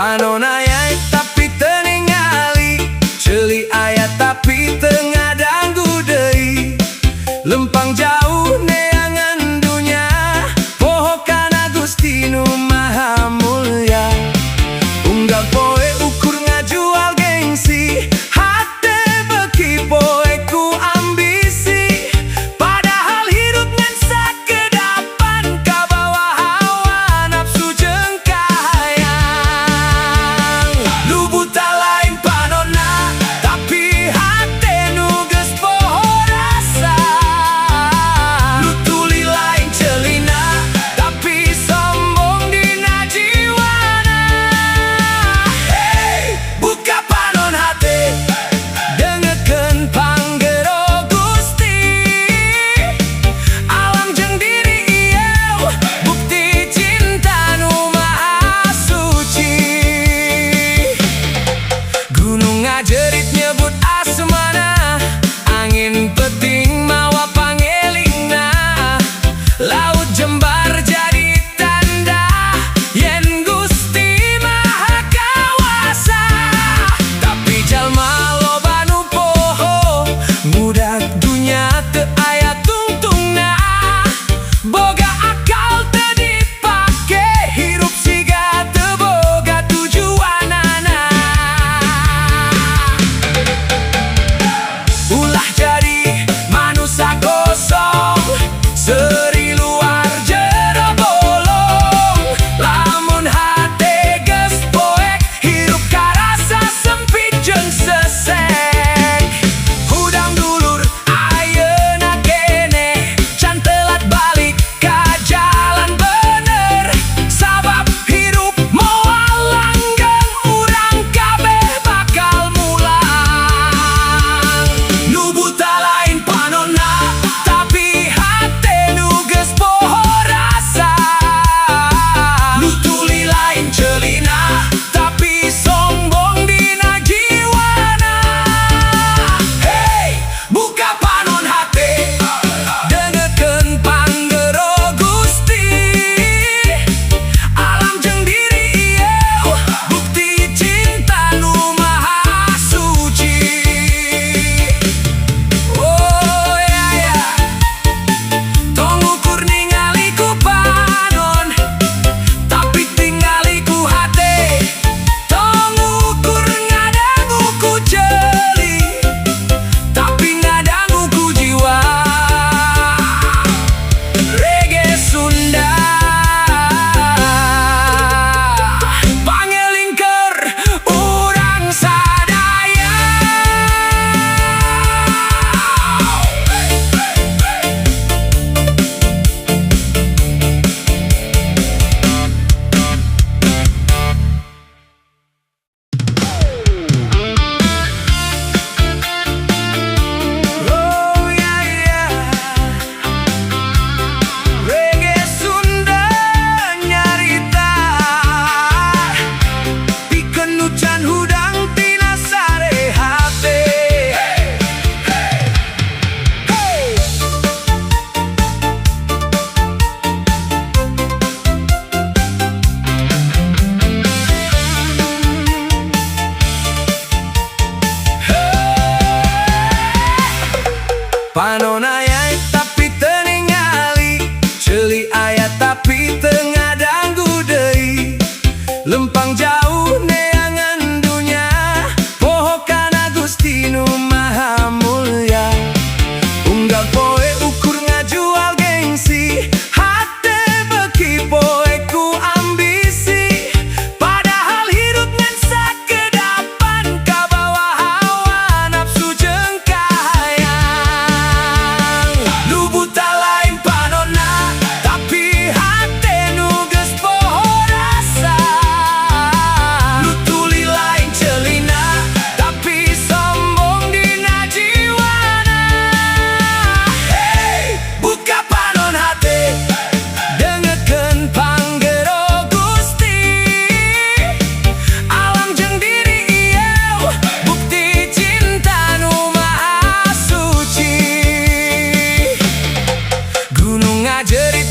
Panon aya tapi teu ningali, ceuli aya tapi teu ngadanggu deui. Lempang jauh neangan dunya, poho kana Gusti Nu Maha Mulya. Unggal poe ukur ngajual gengsi, hate beki poe ku ambisi. Padahal hidup ngan sakedapan, kabawa hawa nafsu jeung kahayang. Nu buta lain panonna, tapi hate nu geus poho rasa. Nu tuli lain ceulina, tapi sombong dina jiwana. Hey, buka panon hate, dengekeun panggero Gusti. Alam jeung diri ieu, bukti cinta nu maha suci. Gunung ngajerit nyebut asmana, angin peting mawa pangelingna. Laut jembar jadi tanda, yen Gusti Maha Kawasa. Tapi jalma loba nu poho, budak dunya teu aya tungtungna. Boga akal teu dipake, hirup siga teu boga tujuanana. Ulah jadi manusia kosong, seri luar jero bolong. Lamun hate geus poek, hirup karasa sempit jeung sesek. Hudang dulur ayeuna keneh, can telat balik ka jalan bener. Sabab hirup moal langgeng, urang kabeh bakal mulang. Nu buta lain panonna, tapi hate nu geus poho rasa. Nu tuli lain ceulina, tapi sombong dina jiwana. Hey, buka panon hate, dengekeun panggero Gusti. Alam jeung diri ieu, bukti cinta nu maha suci. Oh ya ya, tong ukur ningali ku panon, tapi tingali ku hate. Tong ukur ngadangu ku ceuli, tapi ngadangu ku jiwa. Reggae Sunda, pangeling keur urang sadaya. Oh ya ya, Reggae Sunda nyarita, pikeun nu can hudang tina sare hate. Panon aya tapi teu ningali, ceuli aya tapi teu ngadanggu deui. Lempang jauh neangan dunya, poho kana Gusti Nu Maha Mulya. Unggal poe ukur ngajual gengsi, hate beki poe ku ambisi. Padahal hidup ngan sakedapan, kabawa hawa nafsu jeung kahayang. Nu buta lain panonna, tapi hate nu geus poho rasa. Nu tuli lain ceulina, tapi sombong dina jiwana. Hey, buka panon hate, dengekeun panggero Gusti. Alam jeung diri ieu, bukti cinta nu maha suci. Gunung ngajerit